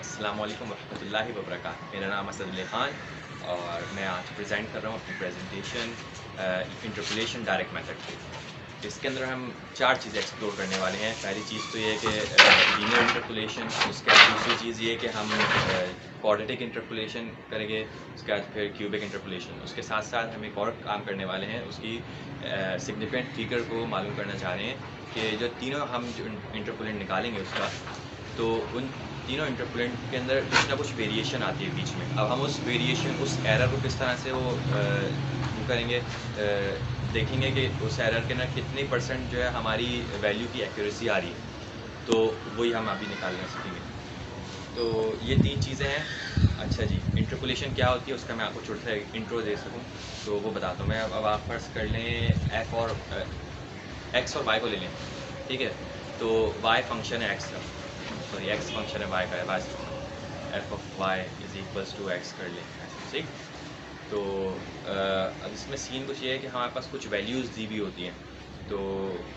अस्सलाम वालेकुम रहमतुल्लाहि व बरकातहू। मेरा नाम असद अली ख़ान और मैं आज प्रेजेंट कर रहा हूँ अपनी प्रेजेंटेशन इंटरपोलेशन डायरेक्ट मेथड पे। इसके अंदर हम 4 चीज़ें एक्सप्लोर करने वाले हैं। पहली चीज़ तो ये कि लीनियर इंटरपोलेशन, उसके बाद दूसरी चीज़ ये कि हम क्वाड्रेटिक इंटरपोलेशन करेंगे, उसके बाद फिर क्यूबिक इंटरपोलेशन। उसके साथ साथ हम एक और काम करने वाले हैं, उसकी सिग्निफिकेंट फिगर को मालूम करना चाह रहे हैं कि जो तीनों हम जो इंटरपोलेंट निकालेंगे उसका, तो उन तीनों इंटरपोलेंट के अंदर कुछ ना कुछ वेरिएशन आती है बीच में। अब हम उस वेरिएशन, उस एरर को किस तरह से वो करेंगे, देखेंगे कि उस एरर के ना कितने % जो है हमारी वैल्यू की एक्यूरेसी आ रही है, तो वही हम अभी निकालना सीखेंगे। तो ये 3 चीज़ें हैं। अच्छा जी, इंटरपोलेशन क्या होती है उसका मैं आपको छोटा सा इंट्रो दे सकूँ तो वो बताता हूँ मैं। अब आप फर्स्ट कर लें एक्स और वाई को ले लें, ठीक है। तो वाई फंक्शन है एक्स का, सॉरी एक्स फंक्शन है वाई का, f of y is equals to x कर लें, ठीक। तो अब इसमें सीन कुछ ये है कि हमारे पास कुछ वैल्यूज़ दी हुई होती हैं। तो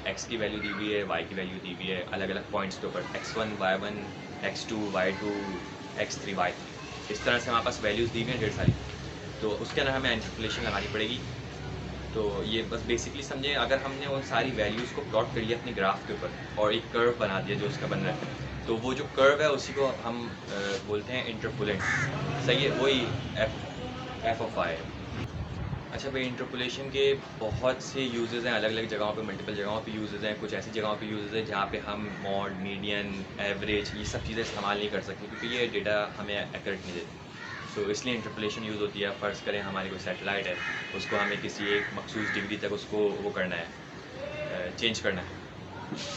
एक्स की वैल्यू दी हुई है, वाई की वैल्यू दी हुई है अलग अलग पॉइंट्स के ऊपर, x1 y1 x2 y2 x3 y3, इस तरह से हमारे पास वैल्यूज़ दी हुई हैं ढेर सारी। तो उसके अंदर हमें इंटरपोलेशन लगानी पड़ेगी। तो ये बस बेसिकली समझें, अगर हमने उन सारी वैल्यूज़ को प्लॉट कर लिया अपने ग्राफ के ऊपर और एक कर्व बना दिया जो उसका बन रहा है, तो वो जो कर्व है उसी को हम बोलते हैं इंटरपोलेंट, सही है, वही एफ ऑफ आई है। अच्छा भाई, इंटरपोलेशन के बहुत से यूजेस हैं, अलग अलग जगहों पे, मल्टीपल जगहों पे यूजेस हैं। कुछ ऐसी जगहों पे यूजेस हैं जहाँ पे हम मॉड, मीडियन, एवरेज ये सब चीज़ें इस्तेमाल नहीं कर सकते क्योंकि ये डेटा हमें एक्यूरेट नहीं देती। तो इसलिए इंटरपोलेशन यूज़ होती है। फ़र्ज़ करें हमारी कोई सैटेलाइट है, उसको हमें किसी एक मखसूस डिग्री तक उसको वो करना है, चेंज करना है,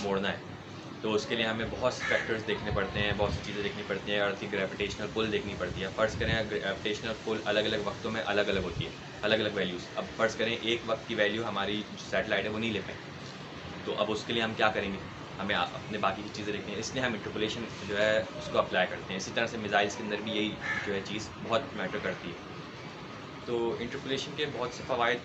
मोड़ना है। तो उसके लिए हमें बहुत से फैक्टर्स देखने पड़ते हैं, बहुत सी चीज़ें देखनी पड़ती हैं। अर्थ की ग्रेविटेशनल पुल देखनी पड़ती है। फ़र्ज़ करें ग्रेविटेशनल पुल अलग अलग वक्तों में अलग अलग होती है, अलग अलग वैल्यूज़। अब फ़र्ज़ करें एक वक्त की वैल्यू हमारी सैटेलाइट है वो नहीं ले पाए, तो अब उसके लिए हम क्या करेंगे, हमें अपने बाकी की चीज़ें देखनी है, इसलिए हम इंटरपोलेशन जो है उसको अप्लाई करते हैं। इसी तरह से मिसाइल्स के अंदर भी यही जो है चीज़ बहुत मैटर करती है। तो इंटरपोलेशन के बहुत से फ़वाइद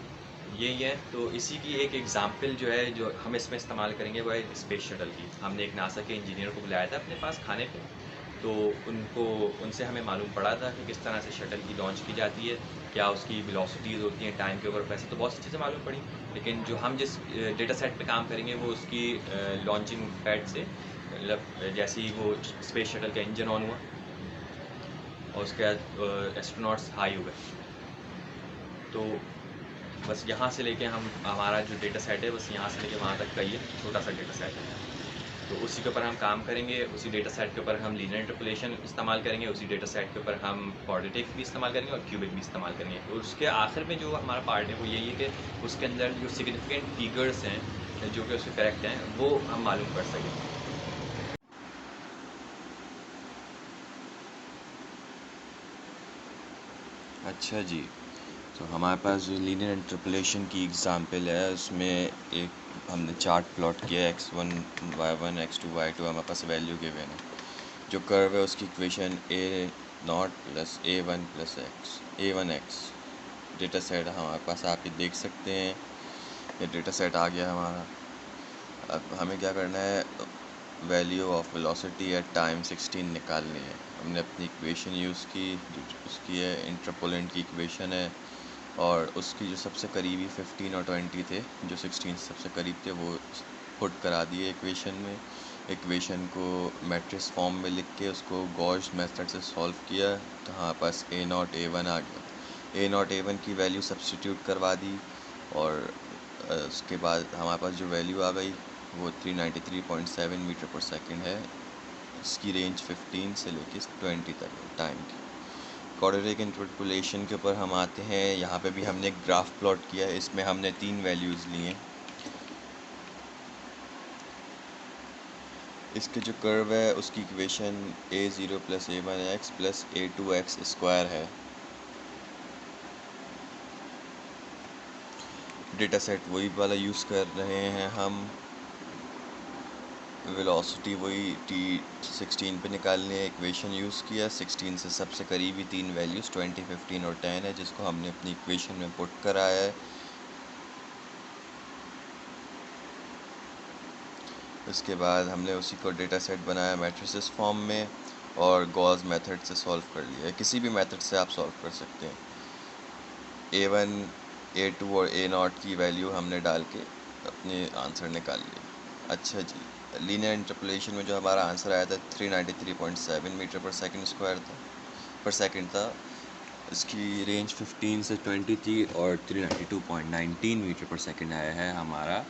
यही है। तो इसी की एक एग्ज़ाम्पल जो है जो हम इसमें इस्तेमाल करेंगे वो है स्पेस शटल की। हमने एक नासा के इंजीनियर को बुलाया था अपने पास खाने पे, तो उनसे हमें मालूम पड़ा था कि किस तरह से शटल की लॉन्च की जाती है, क्या उसकी वेलोसिटीज़ होती हैं टाइम के ऊपर। वैसे तो बहुत सी चीज़ें मालूम पड़ी, लेकिन जो हम जिस डेटा सेट पे काम करेंगे वो उसकी लॉन्चिंग पैड से, मतलब जैसे ही वो स्पेस शटल का इंजन ऑन हुआ और उसके बाद एस्ट्रोनॉट्स हाई हुए, तो बस यहाँ से लेके हमारा जो डेटा सेट है बस यहाँ से लेके वहाँ तक का ये छोटा सा डेटा सेट है। तो उसी के ऊपर हम काम करेंगे, उसी डेटा सेट के ऊपर हम लीनियर इंटरपोलेशन इस्तेमाल करेंगे, उसी डेटा सेट के ऊपर हम क्वाड्रेटिक भी इस्तेमाल करेंगे और क्यूबिक भी इस्तेमाल करेंगे। और उसके आखिर में जो हमारा पार्ट है वो यही है कि उसके अंदर जो सिग्निफिकेंट फिगर्स हैं जो कि उसके करेक्ट हैं वो हम मालूम कर सकें। अच्छा जी, तो हमारे पास जो लीनियर इंटरपोलेशन की एग्ज़ाम्पल है उसमें एक हमने चार्ट प्लॉट किया है, x1 y1 x2 y2 हमारे पास वैल्यू गिवन है। जो कर्व है उसकी equation a0 plus a1 plus a1x। Data set हमारे पास आप ये देख सकते हैं, ये डेटा सेट आ गया हमारा। अब हमें क्या करना है, value of velocity at time 16 निकालनी है। हमने अपनी इक्वेशन यूज़ की, जो उसकी है इंटरपोलेंट की इक्वेशन है, और उसकी जो सबसे करीबी 15 और 20 थे, जो 16 से सबसे करीब थे, वो पुट करा दिए इक्वेशन में। इक्वेशन को मैट्रिक्स फॉर्म में लिख के उसको गॉस मेथड से सॉल्व किया, तो हमारे पास a0 a1 आ गया। a0 a1 की वैल्यू सब्स्टिट्यूट करवा दी, और उसके बाद हमारे पास जो वैल्यू आ गई वो 393.7 मीटर पर सेकंड है। इसकी रेंज 15 से लेके 20 तक है टाइम की। क्वाड्रेटिक इंटरपोलेशन के ऊपर हम आते हैं। यहाँ पे भी हमने एक ग्राफ प्लॉट किया है, इसमें हमने 3 वैल्यूज़ ली हैं। इसके जो कर्व है उसकी equation a0 plus a1x plus a2x square है। डेटा सेट वही वाला यूज़ कर रहे हैं हम। वेलोसिटी वही T16 पे निकालने है, इक्वेशन यूज़ किया। 16 से सबसे करीबी 3 वैल्यूज़ 20, 15 और 10 है, जिसको हमने अपनी इक्वेशन में पुट कराया है। उसके बाद हमने उसी को डेटा सेट बनाया मैट्रिसेस फॉर्म में और गॉस मेथड से सॉल्व कर लिया। किसी भी मेथड से आप सॉल्व कर सकते हैं। A1, A2 और A0 की वैल्यू हमने डाल के अपने आंसर निकाल लिया। अच्छा जी, लीनियर इंटरपोलेशन में जो हमारा आंसर आया था 393.7 मीटर पर सेकंड था। इसकी रेंज 15 से 20 थी और 392.19 मीटर पर सेकंड आया है हमारा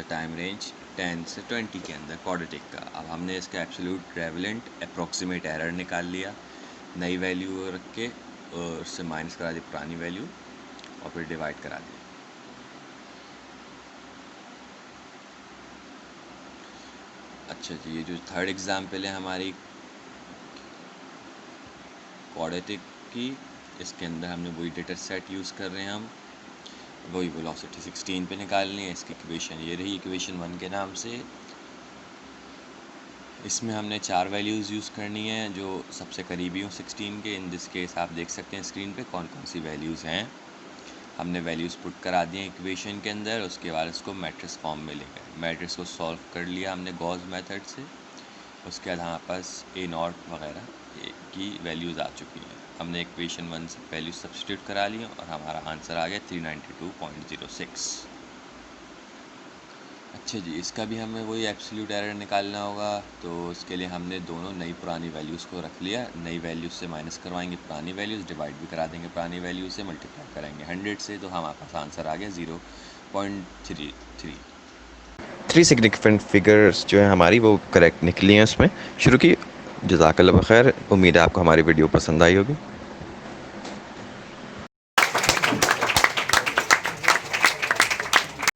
टाइम रेंज 10 से 20 के अंदर क्वाड्रेटिक का। अब हमने इसका एब्सोल्यूट रेवलेंट अप्रॉक्सीमेट एरर निकाल लिया, नई वैल्यू रख के और उससे माइनस करा दी पुरानी वैल्यू और फिर डिवाइड करा दिया। अच्छा जी, ये जो थर्ड एग्जाम्पल है हमारी क्वाड्रेटिक की, इसके अंदर हमने वही डेटा सेट यूज़ कर रहे हैं हम, वही वेलोसिटी 16 पे निकालनी है। इसकी इक्वेशन ये रही, इक्वेशन 1 के नाम से। इसमें हमने 4 वैल्यूज़ यूज़ करनी है जो सबसे करीबी हो 16 के। इन दिस केस आप देख सकते हैं स्क्रीन पे कौन कौन सी वैल्यूज़ हैं। हमने वैल्यूज़ पुट करा दी हैं इक्वेशन के अंदर। उसके बाद इसको मैट्रिक्स फॉर्म में ले गए, मैट्रिक्स को सॉल्व कर लिया हमने गॉस मेथड से। उसके बाद हमारे पास A0 वगैरह की वैल्यूज़ आ चुकी हैं। हमने इक्वेशन 1 से वैल्यू सब्स्टिट्यूट करा ली और हमारा आंसर आ गया 392.06। अच्छा जी, इसका भी हमें वही एब्सोल्यूट एरर निकालना होगा। तो इसके लिए हमने दोनों नई पुरानी वैल्यूज़ को रख लिया। नई वैल्यूज़ से माइनस करवाएंगे पुरानी वैल्यूज़, डिवाइड भी करा देंगे पुरानी वैल्यू से, मल्टीप्लाई करेंगे 100 से, तो हमारे पास आंसर आ गया 0.33। 3 सिग्निफिकेंट फिगर्स जो है हमारी वो करेक्ट निकली हैं उसमें। शुरू की। जज़ाकल्लाह खैर। उम्मीद है आपको हमारी वीडियो पसंद आई होगी।